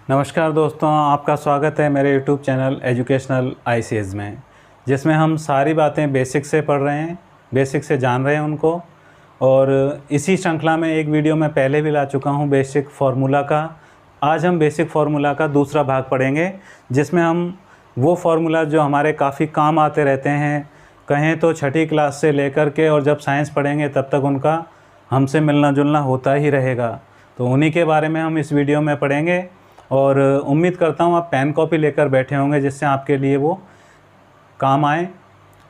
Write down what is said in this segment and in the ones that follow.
नमस्कार दोस्तों, आपका स्वागत है मेरे YouTube चैनल एजुकेशनल ICS में, जिसमें हम सारी बातें बेसिक से पढ़ रहे हैं, बेसिक से जान रहे हैं उनको। और इसी श्रृंखला में एक वीडियो मैं पहले भी ला चुका हूं बेसिक फार्मूला का। आज हम बेसिक फार्मूला का दूसरा भाग पढ़ेंगे, जिसमें हम वो फार्मूला जो हमारे काफ़ी काम आते रहते हैं, कहें तो छठी क्लास से लेकर के, और जब साइंस पढ़ेंगे तब तक उनका हमसे मिलना जुलना होता ही रहेगा। तो उन्हीं के बारे में हम इस वीडियो में पढ़ेंगे और उम्मीद करता हूँ आप पेन कॉपी लेकर बैठे होंगे, जिससे आपके लिए वो काम आए।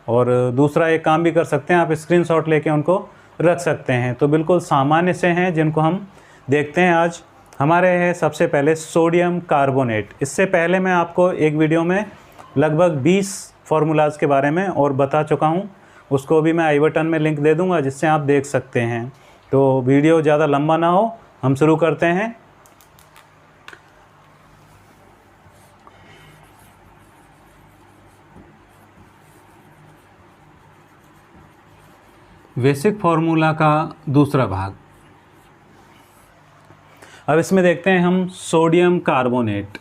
और दूसरा एक काम भी कर सकते हैं, आप स्क्रीनशॉट लेके उनको रख सकते हैं। तो बिल्कुल सामान्य से हैं जिनको हम देखते हैं। आज हमारे है सबसे पहले सोडियम कार्बोनेट। इससे पहले मैं आपको एक वीडियो में लगभग 20 फार्मूलाज के बारे में और बता चुका हूँ, उसको भी मैं आई बटन में लिंक दे दूँगा, जिससे आप देख सकते हैं। तो वीडियो ज़्यादा लंबा ना हो, हम शुरू करते हैं। बेसिक फार्मूला का दूसरा भाग। अब इसमें देखते हैं हम सोडियम कार्बोनेट।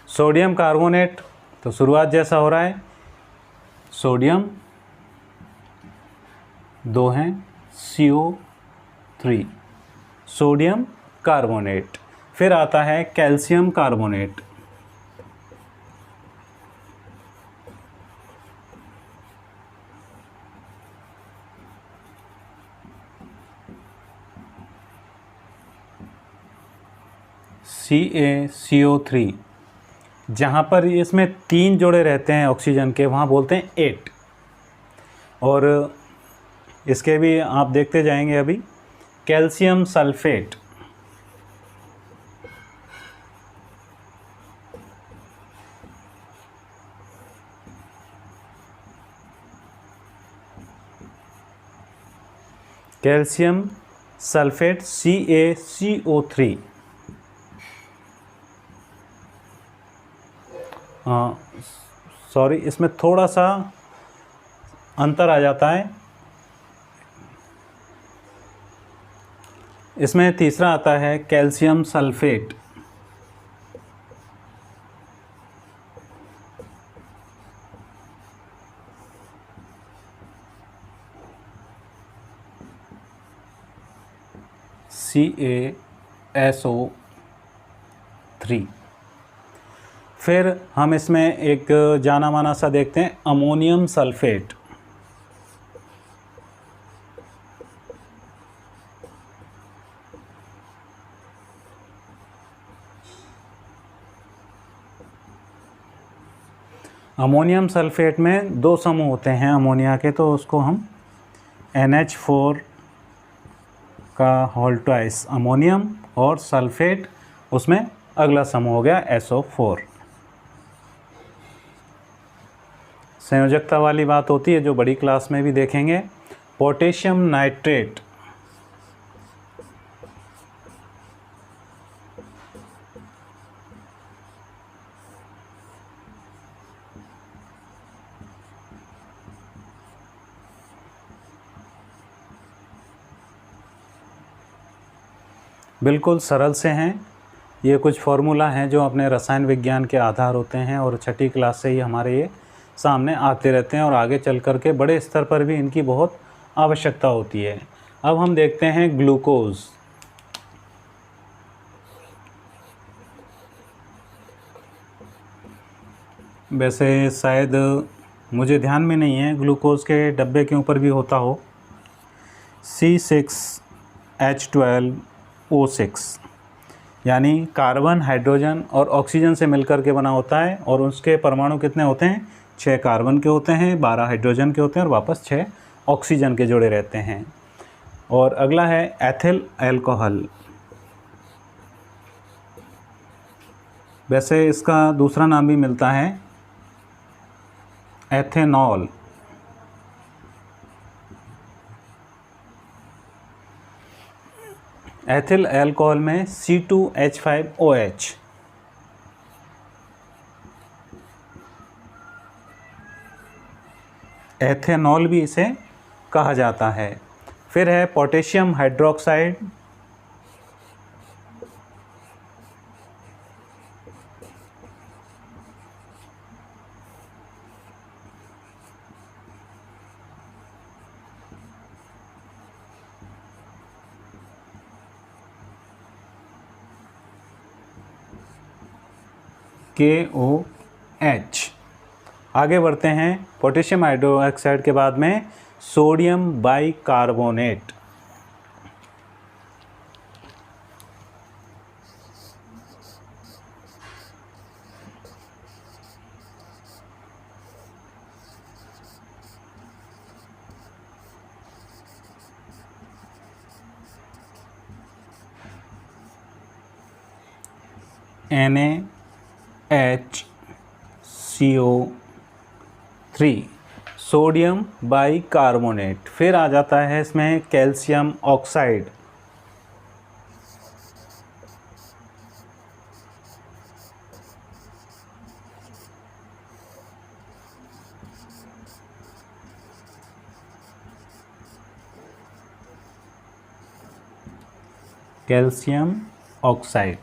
सोडियम कार्बोनेट, तो शुरुआत जैसा हो रहा है, सोडियम 2 हैं, CO3 सोडियम कार्बोनेट। फिर आता है कैल्शियम कार्बोनेट, CaCO3। जहाँ पर इसमें 3 जोड़े रहते हैं ऑक्सीजन के, वहाँ बोलते हैं 8। और इसके भी आप देखते जाएंगे अभी। Calcium sulphate, calcium sulphate CaCO3। Sorry, इसमें थोड़ा सा अंतर आ जाता है। इसमें तीसरा आता है कैल्शियम सल्फेट, CaSO3। फिर हम इसमें एक जाना माना सा देखते हैं, अमोनियम सल्फेट, अमोनियम सल्फेट में 2 समूह होते हैं अमोनिया के, तो उसको हम NH4 का होल ट्वाइस अमोनियम, और सल्फेट उसमें अगला समूह हो गया SO4। संयोजकता वाली बात होती है जो बड़ी क्लास में भी देखेंगे। पोटेशियम नाइट्रेट, बिल्कुल सरल से हैं। ये कुछ फार्मूला हैं जो अपने रसायन विज्ञान के आधार होते हैं, और छठी क्लास से ही हमारे ये सामने आते रहते हैं, और आगे चल कर के बड़े स्तर पर भी इनकी बहुत आवश्यकता होती है। अब हम देखते हैं ग्लूकोज। वैसे शायद मुझे ध्यान में नहीं है, ग्लूकोज के डब्बे के ऊपर भी होता हो। C6H12O6, यानी कार्बन, हाइड्रोजन और ऑक्सीजन से मिलकर के बना होता है। और उसके परमाणु कितने होते हैं? 6 कार्बन के होते हैं, 12 हाइड्रोजन के होते हैं, और वापस 6 ऑक्सीजन के जोड़े रहते हैं। और अगला है एथिल अल्कोहल। वैसे इसका दूसरा नाम भी मिलता है एथेनॉल। एथिल अल्कोहल में C2H5OH, एथेनॉल भी इसे कहा जाता है। फिर है पोटेशियम हाइड्रोक्साइड, KOH। आगे बढ़ते हैं, पोटेशियम हाइड्रोक्साइड के बाद में sodium bicarbonate, NaHCO3, sodium bicarbonate. फिर आ जाता है इसमें कैल्शियम ऑक्साइड, कैल्शियम ऑक्साइड।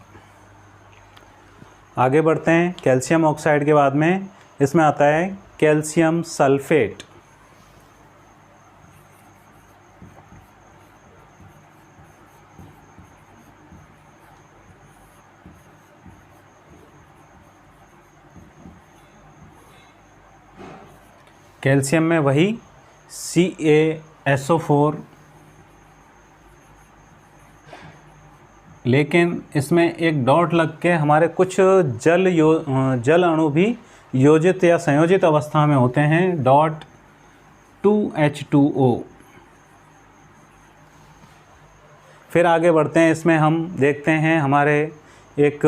आगे बढ़ते हैं, कैल्शियम ऑक्साइड के बाद में इसमें आता है कैल्शियम सल्फेट, कैल्शियम में वही CaSO4, लेकिन इसमें एक डॉट लग के हमारे कुछ जल अणु भी योजित या संयोजित अवस्था में होते हैं, डॉट 2H2O। फिर आगे बढ़ते हैं, इसमें हम देखते हैं हमारे एक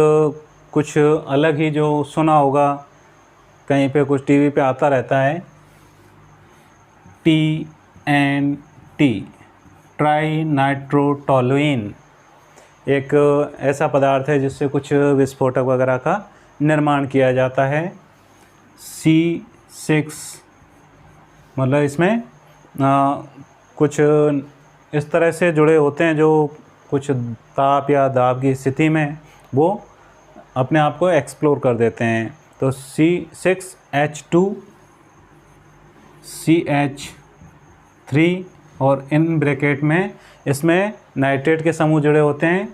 कुछ अलग ही जो सुना होगा, कहीं पे कुछ टीवी पे आता रहता है, TNT, ट्राई नाइट्रोटोलुइन। एक ऐसा पदार्थ है जिससे कुछ विस्फोटक वगैरह का निर्माण किया जाता है। C6, मतलब इसमें कुछ इस तरह से जुड़े होते हैं जो कुछ ताप या दाब की स्थिति में वो अपने आप को एक्सप्लोर कर देते हैं। तो C6H2 CH3 और इन ब्रैकेट में इसमें नाइट्रेट के समूह जुड़े होते हैं,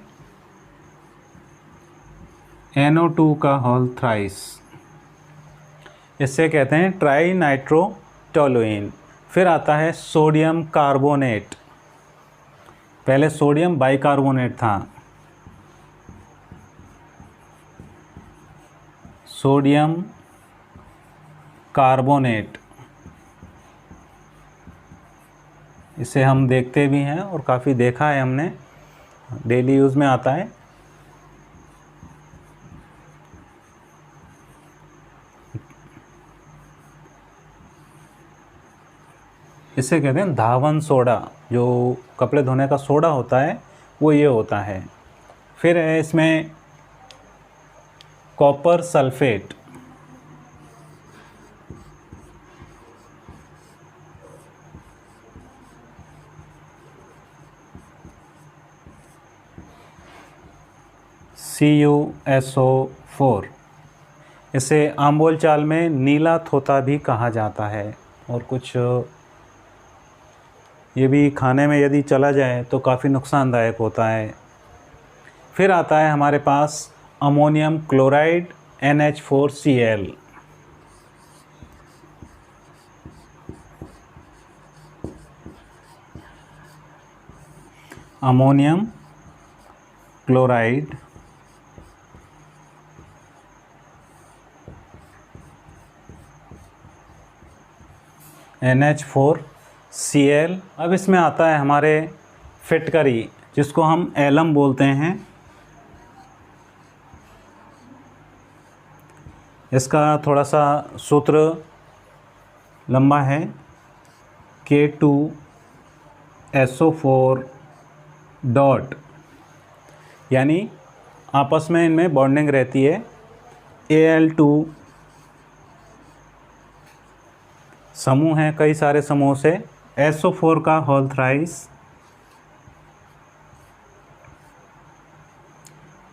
NO2 का होल थ्राइस, इससे कहते हैं ट्राई नाइट्रोटोलुइन। फिर आता है सोडियम कार्बोनेट, पहले सोडियम बाइकार्बोनेट था, सोडियम कार्बोनेट, इसे हम देखते भी हैं और काफ़ी देखा है हमने, डेली यूज़ में आता है। इसे कहते हैं धावन सोडा, जो कपड़े धोने का सोडा होता है वो ये होता है। फिर है इसमें कॉपर सल्फेट, CuSO4, इसे आम बोल चाल में नीला थोता भी कहा जाता है, और कुछ ये भी खाने में यदि चला जाए तो काफ़ी नुकसानदायक होता है। फिर आता है हमारे पास ammonium chloride NH4Cl, ammonium chloride NH4Cl। अब इसमें आता है हमारे फिटकरी, जिसको हम एलम बोलते हैं। इसका थोड़ा सा सूत्र लंबा है, K2SO4 डॉट, यानी आपस में इनमें बॉन्डिंग रहती है, Al2 समूह हैं कई सारे समूह से, SO4 का होल थ्राइस,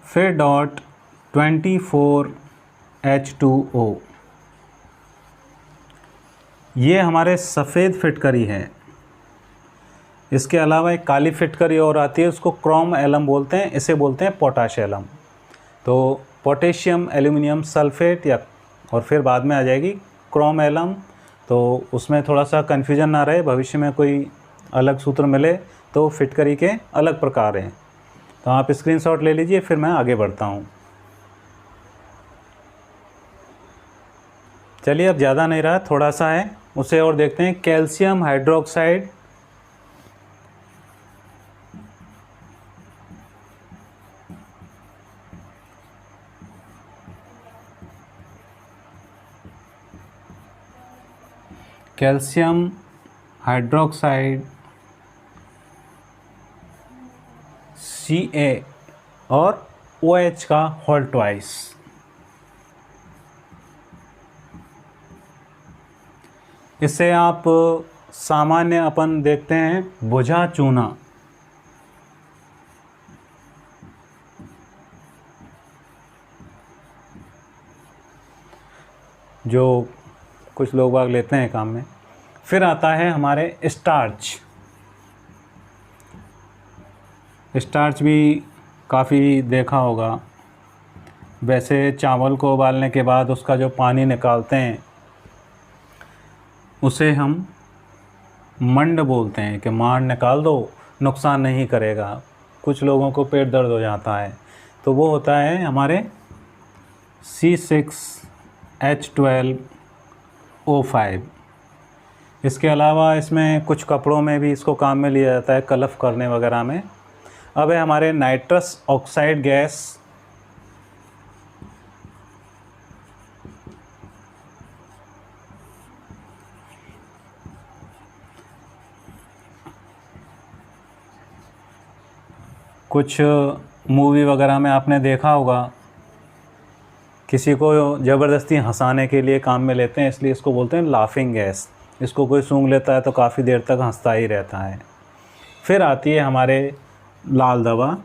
फिर डॉट 24H2O। ये हमारे सफ़ेद फिटकरी है। इसके अलावा एक काली फिटकरी और आती है, उसको क्रोम एलम बोलते हैं, इसे बोलते हैं पोटाश एलम। तो पोटेशियम एल्यूमिनियम सल्फेट या और फिर बाद में आ जाएगी क्रोम एलम। तो उसमें थोड़ा सा कन्फ्यूजन ना रहे, भविष्य में कोई अलग सूत्र मिले तो फिटकरी के अलग प्रकार हैं। तो आप स्क्रीनशॉट ले लीजिए, फिर मैं आगे बढ़ता हूँ। चलिए, अब ज़्यादा नहीं रहा, थोड़ा सा है, उसे और देखते हैं। Calcium hydroxide, calcium hydroxide Ca और OH का होल ट्वाइस। इसे आप सामान्य अपन देखते हैं बुझा चूना। जो कुछ लोग बाग लेते हैं काम में। फिर आता है हमारे स्टार्च। स्टार्च भी काफ़ी देखा होगा। वैसे चावल को उबालने के बाद उसका जो पानी निकालते हैं उसे हम मंड बोलते हैं कि मांड निकाल दो, नुकसान नहीं करेगा। कुछ लोगों को पेट दर्द हो जाता है, तो वो होता है हमारे C6H12O5। इसके अलावा इसमें कुछ कपड़ों में भी इसको काम में लिया जाता है, कलफ करने वगैरह में। अब है हमारे नाइट्रस ऑक्साइड गैस। कुछ मूवी वगैरह में आपने देखा होगा, किसी को ज़बरदस्ती हंसाने के लिए काम में लेते हैं, इसलिए इसको बोलते हैं लाफिंग गैस। इसको कोई सूंघ लेता है तो काफ़ी देर तक हंसता ही रहता है। फिर आती है हमारे लाल दवा।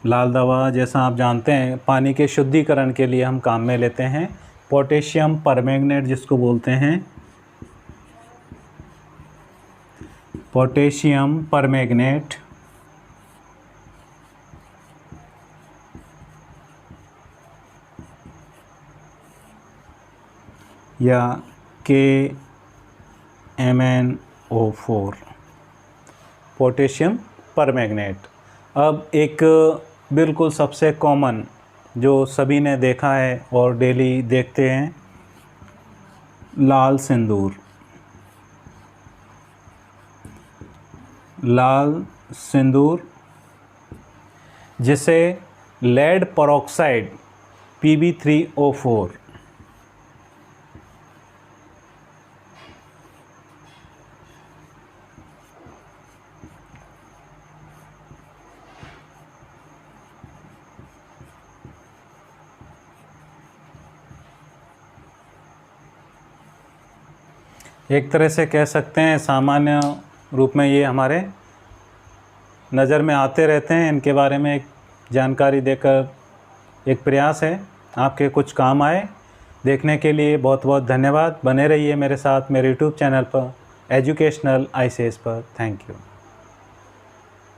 लाल दवा जैसा आप जानते हैं पानी के शुद्धिकरण के लिए हम काम में लेते हैं। पोटेशियम परमैंगनेट जिसको बोलते हैं, पोटेशियम परमैंगनेट। या KMnO4, पोटेशियम परमैंगनेट। अब एक बिल्कुल सबसे कॉमन जो सभी ने देखा है और डेली देखते हैं, लाल सिंदूर। लाल सिंदूर जिसे लेड परऑक्साइड Pb3O4, एक तरह से कह सकते हैं सामान्य रूप में ये हमारे नज़र में आते रहते हैं। इनके बारे में एक जानकारी देकर एक प्रयास है आपके कुछ काम आए। देखने के लिए बहुत बहुत धन्यवाद। बने रहिए मेरे साथ मेरे YouTube चैनल पर एजुकेशनल ICS पर। Thank you.